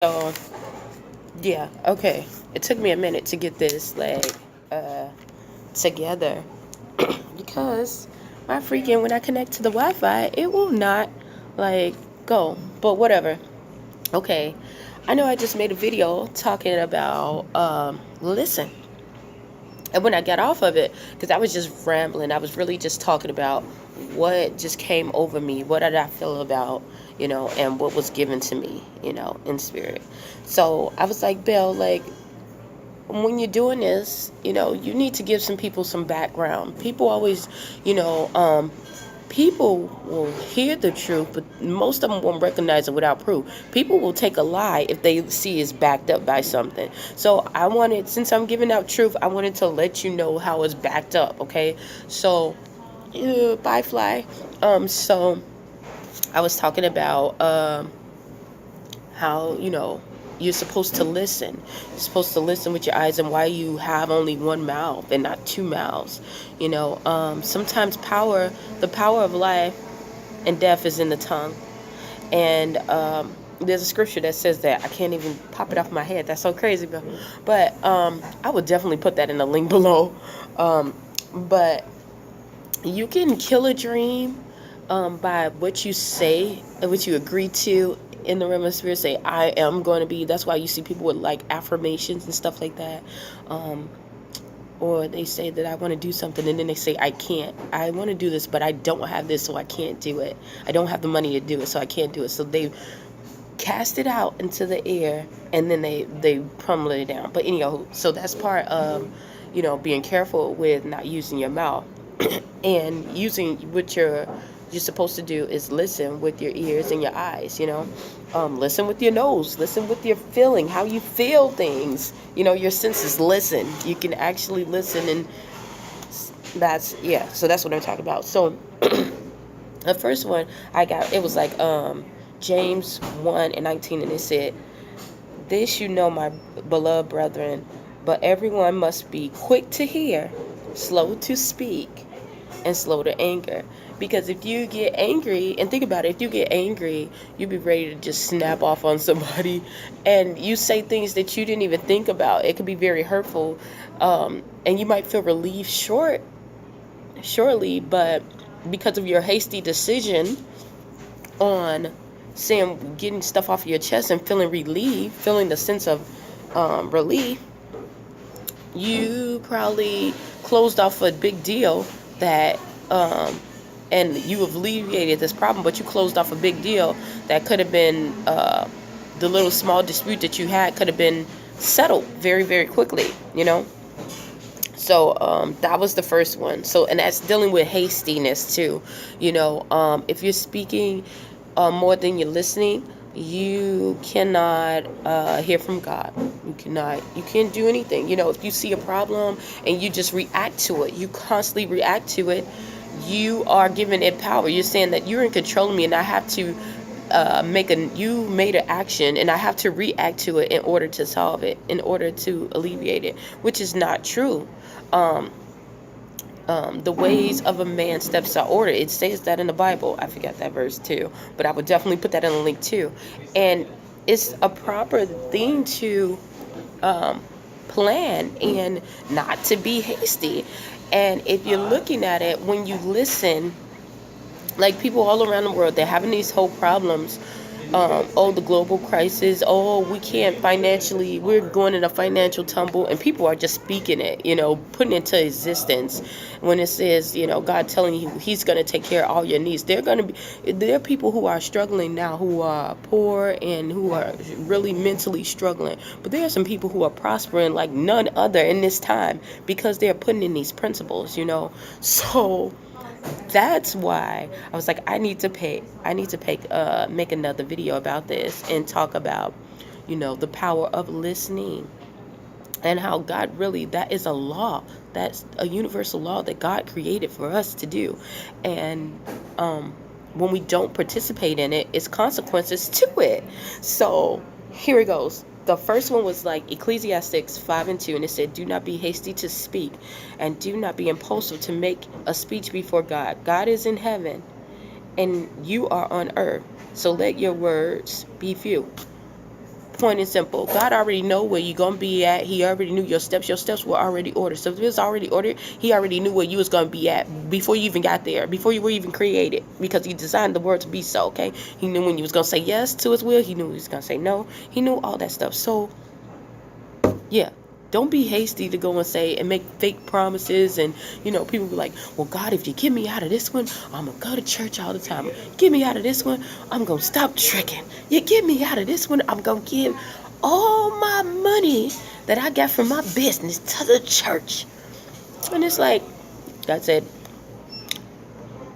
So yeah, okay. It took me a minute to get this together because my freaking when I connect to the Wi-Fi, it will not like go. But whatever. Okay. I know I just made a video talking about listen. And when I got off of it, because I was just rambling, I was really just talking about what just came over me, what did I feel about, and what was given to me, in spirit. So I was like, Bill, like, when you're doing this, you need to give some people some background. People always, you know, um, people will hear the truth, but most of them won't recognize it without proof. People will take a lie if they see it's backed up by something. So I wanted, since I'm giving out truth, I wanted to let you know how it's backed up. Okay, so bye fly. So I was talking about how you're supposed to listen. You're supposed to listen with your eyes, and why you have only one mouth and not two mouths. Sometimes the power of life and death is in the tongue. And there's a scripture that says that. I can't even pop it off my head. That's so crazy, but I would definitely put that in the link below. But you can kill a dream by what you say and what you agree to in the realm of spirit. Say, I am going to be. That's why you see people with like affirmations and stuff like that. Or they say that I want to do something, and then they say I can't. I want to do this, but I don't have this, so I can't do it. I don't have the money to do it, so I can't do it. So they cast it out into the air, and then they pummel it down. But anyhow, so that's part of being careful with not using your mouth and using what you're supposed to do is listen with your ears and your eyes. Listen with your nose, listen with your feeling, how you feel things. Your senses listen. You can actually listen, and that's, yeah, so that's what I'm talking about. So the first one I got, it was like James 1:19, and it said, this my beloved brethren, but everyone must be quick to hear, slow to speak, and slow to anger. Because if you get angry, and think about it, if you get angry, you'll be ready to just snap off on somebody, and you say things that you didn't even think about. It could be very hurtful, and you might feel relieved shortly, but because of your hasty decision on saying, getting stuff off your chest and feeling relieved, feeling the sense of relief, you probably closed off a big deal that and you alleviated this problem, but you closed off a big deal that could have been the little small dispute that you had could have been settled very, very quickly. So that was the first one. So, and that's dealing with hastiness too. If you're speaking more than you're listening, you cannot hear from God. You can't do anything. If you see a problem and you just react to it, you constantly react to it, you are giving it power. You're saying that you're in control of me, and I have to you made an action, and I have to react to it in order to solve it, in order to alleviate it, which is not true. Um, the ways of a man steps are ordered. It says that in the Bible. I forgot that verse too, but I would definitely put that in the link too. And it's a proper thing to plan and not to be hasty. And if you're looking at it, when you listen, like people all around the world, they're having these whole problems. The global crisis. We can't financially, we're going in a financial tumble, and people are just speaking it, putting it into existence. When it says, God telling you He's going to take care of all your needs, there are people who are struggling now, who are poor and who are really mentally struggling. But there are some people who are prospering like none other in this time because they're putting in these principles. So that's why I was like, I need to make another video about this and talk about, the power of listening, and how God really, that is a law. That's a universal law that God created for us to do. And when we don't participate in it, it's consequences to it. So here it goes. The first one was like Ecclesiastes 5:2, and it said, do not be hasty to speak, and do not be impulsive to make a speech before God. God is in heaven, and you are on earth. So let your words be few. Point and simple. God already know where you're going to be at. He already knew your steps. Your steps were already ordered. So if it was already ordered, he already knew where you was going to be at before you even got there, before you were even created, because he designed the world to be so, okay? He knew when you was going to say yes to his will. He knew he was going to say no. He knew all that stuff. So, yeah. Don't be hasty to go and say and make fake promises. And, people be like, well, God, if you get me out of this one, I'm going to go to church all the time. Get me out of this one, I'm going to stop tricking. You get me out of this one, I'm going to give all my money that I got from my business to the church. And it's like, God said,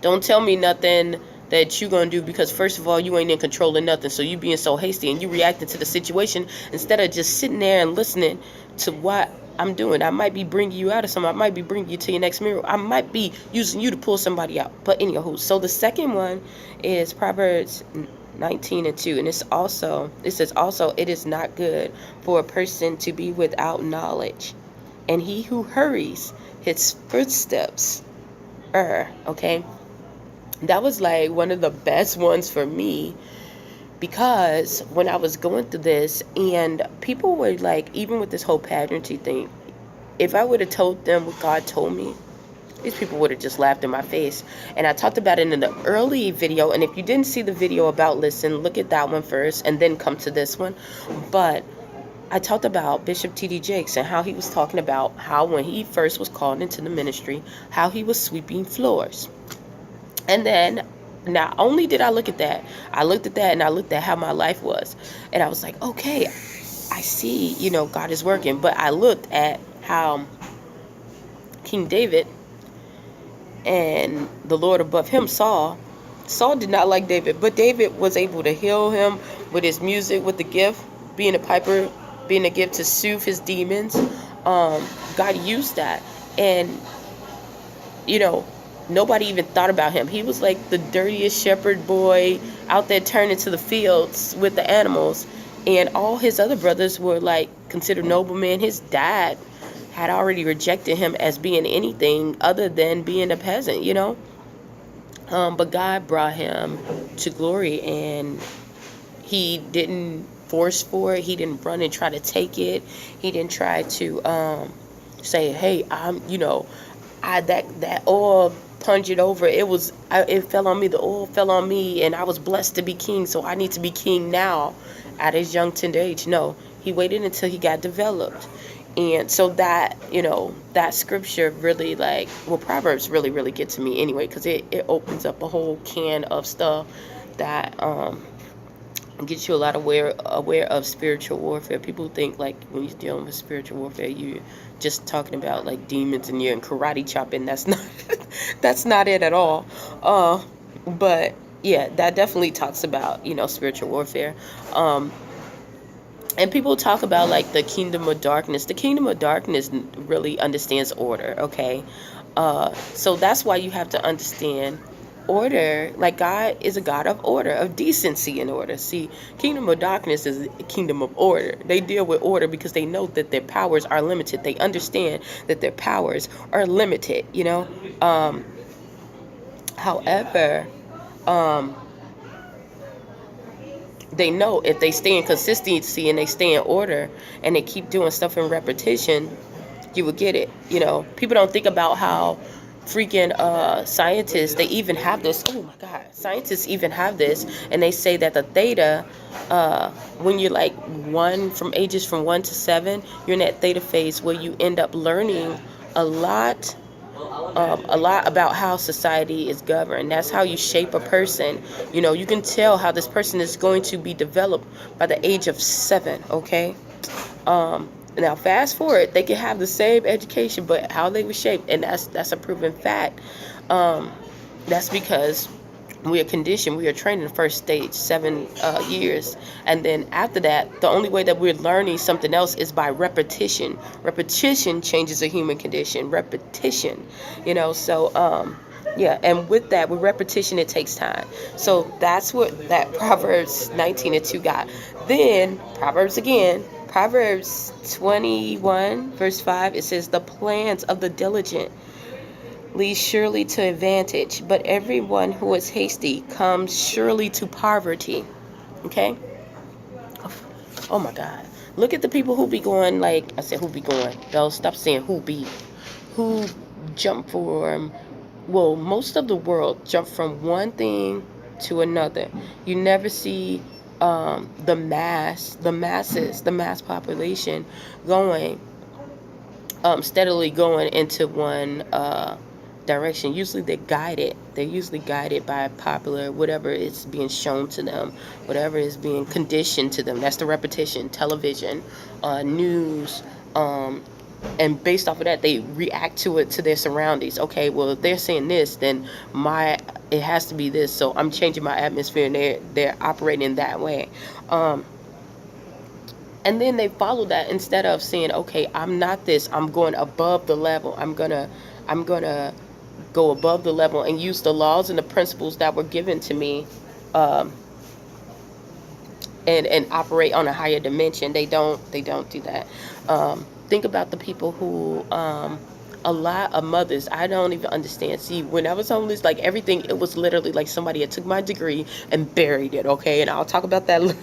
don't tell me nothing that you gonna do, because first of all, you ain't in control of nothing. So you being so hasty and you reacting to the situation instead of just sitting there and listening to what I'm doing. I might be bringing you out of something. I might be bringing you to your next miracle. I might be using you to pull somebody out. But anywho, so the second one is Proverbs 19:2, and it says also, it is not good for a person to be without knowledge, and he who hurries his footsteps okay. That was like one of the best ones for me, because when I was going through this, and people were like, even with this whole pageantry thing, if I would have told them what God told me, these people would have just laughed in my face. And I talked about it in the early video, and if you didn't see the video about listen, look at that one first and then come to this one. But I talked about Bishop T.D. Jakes and how he was talking about how when he first was called into the ministry, how he was sweeping floors. And then, not only did I look at that, I looked at that and I looked at how my life was. And I was like, okay, I see, God is working. But I looked at how King David and the Lord above him, Saul did not like David. But David was able to heal him with his music, with the gift, being a piper, being a gift to soothe his demons. God used that. And, nobody even thought about him. He was like the dirtiest shepherd boy out there turning to the fields with the animals. And all his other brothers were like considered noblemen. His dad had already rejected him as being anything other than being a peasant, But God brought him to glory, and he didn't force for it. He didn't run and try to take it. He didn't try to say, hey, that oil plunged it over. It fell on me. The oil fell on me, and I was blessed to be king, so I need to be king now at his young tender age. No, he waited until he got developed. And so that, that scripture really Proverbs really, really get to me anyway, because it opens up a whole can of stuff that gets you a lot aware of spiritual warfare. People think like when you're dealing with spiritual warfare, you're just talking about like demons and you're in karate chopping. That's not that's not it at all. But yeah, that definitely talks about spiritual warfare. And people talk about like the kingdom of darkness. The kingdom of darkness really understands order. Okay, so that's why you have to understand order. Like God is a God of order, of decency and order. See, kingdom of darkness is a kingdom of order. They deal with order because they know that their powers are limited. They understand that their powers are limited, however, they know if they stay in consistency and they stay in order and they keep doing stuff in repetition, you will get it. People don't think about how freaking scientists, they even have this. Oh my God, scientists even have this, and they say that the theta, when you're like from ages from 1 to 7, you're in that theta phase where you end up learning a lot about how society is governed. That's how you shape a person. You can tell how this person is going to be developed by the age of 7. Okay. Now, fast forward, they can have the same education, but how they were shaped, and that's a proven fact. That's because we are conditioned, we are trained in the first stage, 7 years. And then after that, the only way that we're learning something else is by repetition. Repetition changes a human condition. Repetition, so, yeah, and with repetition, it takes time. So that's what that Proverbs 19:2 got. Then, Proverbs 21, verse 5, it says, the plans of the diligent lead surely to advantage, but everyone who is hasty comes surely to poverty. Okay? Oh my God. Look at the people who be going, like I said, who be going. Y'all stop saying who be. Who jump from, well, most of the world jump from one thing to another. You never see the masses, the mass population going, steadily going into one direction. Usually they're guided. They're usually guided by popular, whatever is being shown to them, whatever is being conditioned to them. That's the repetition, television, news, and based off of that, they react to it, to their surroundings. Okay, well, if they're saying this, then it has to be this. So I'm changing my atmosphere, and they're operating that way. And then they follow that instead of saying, okay, I'm not this. I'm going above the level. I'm gonna go above the level and use the laws and the principles that were given to me, and operate on a higher dimension. They don't do that. Think about the people who, a lot of mothers, I don't even understand. See, when I was homeless, like everything, it was literally like somebody had took my degree and buried it. Okay, and I'll talk about that.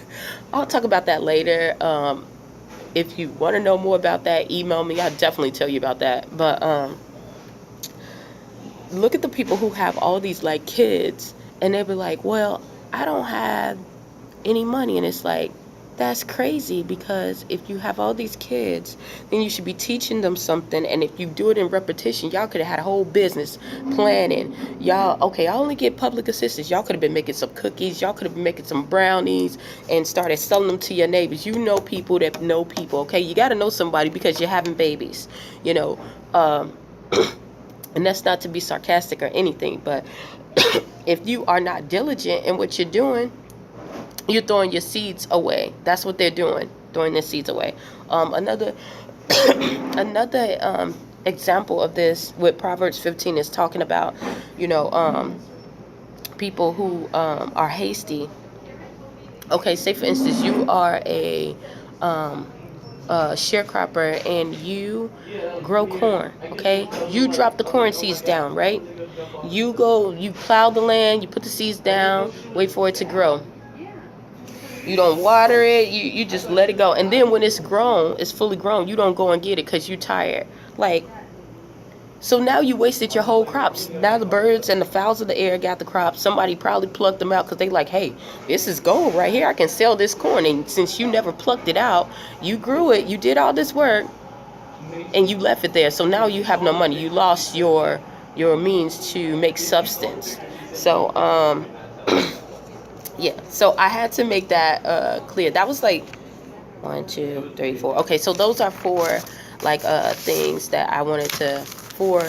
I'll talk about that later. If you want to know more about that, email me. I'll definitely tell you about that. But look at the people who have all these like kids, and they be like, well, I don't have any money. And it's like, that's crazy, because if you have all these kids, then you should be teaching them something. And if you do it in repetition, y'all could have had a whole business planning. Y'all, okay, I only get public assistance. Y'all could have been making some cookies. Y'all could have been making some brownies and started selling them to your neighbors. You know people that know people, okay? You got to know somebody because you're having babies, you know. And that's not to be sarcastic or anything, but if you are not diligent in what you're doing, you're throwing your seeds away. That's what they're doing, throwing their seeds away. Another example of this with Proverbs 15 is talking about, people who are hasty. Okay, say for instance, you are a sharecropper and you grow corn. Okay, you drop the corn seeds down, right? You plow the land, you put the seeds down, wait for it to grow. You don't water it. You just let it go. And then when it's grown, it's fully grown, you don't go and get it because you're tired. Like, so now you wasted your whole crops. Now the birds and the fowls of the air got the crops. Somebody probably plucked them out because they like, hey, this is gold right here. I can sell this corn. And since you never plucked it out, you grew it, you did all this work, and you left it there. So now you have no money. You lost your means to make substance. So, yeah, so I had to make that clear. That was like 1, 2, 3, 4. Okay, so those are 4 like things that I wanted to, 4,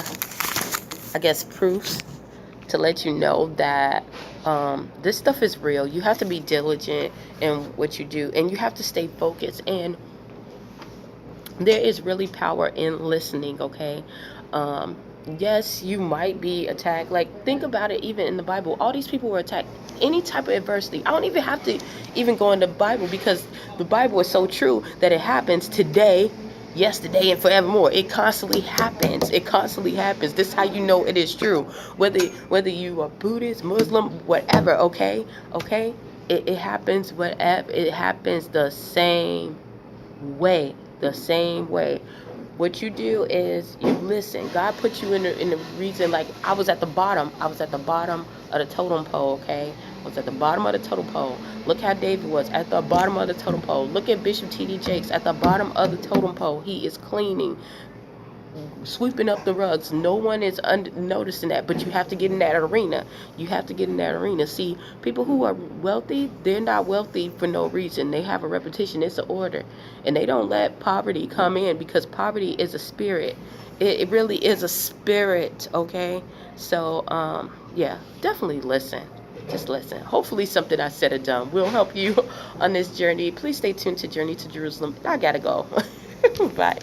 I guess, proofs to let you know that this stuff is real. You have to be diligent in what you do, and you have to stay focused. And there is really power in listening, okay? Yes, you might be attacked. Like, think about it, even in the Bible, all these people were attacked. Any type of adversity. I don't even have to even go in the Bible, because the Bible is so true that it happens today, yesterday, and forevermore. It constantly happens. It constantly happens. This is how you know it is true. Whether you are Buddhist, Muslim, whatever, okay? Okay? It happens, whatever. It happens the same way. The same way. What you do is you listen. God put you in the reason. Like, I was at the bottom of the totem pole, okay? I was at the bottom of the totem pole. Look how David was at the bottom of the totem pole. Look at Bishop T.D. Jakes at the bottom of the totem pole. He is cleaning, sweeping up the rugs. No one is noticing that, but you have to get in that arena. You have to get in that arena. See, people who are wealthy, they're not wealthy for no reason. They have a repetition. It's an order. And they don't let poverty come in, because poverty is a spirit. It really is a spirit, okay? So, yeah, definitely listen. Just listen. Hopefully something I said or done will help you on this journey. Please stay tuned to Journey to Jerusalem. I gotta go. Bye.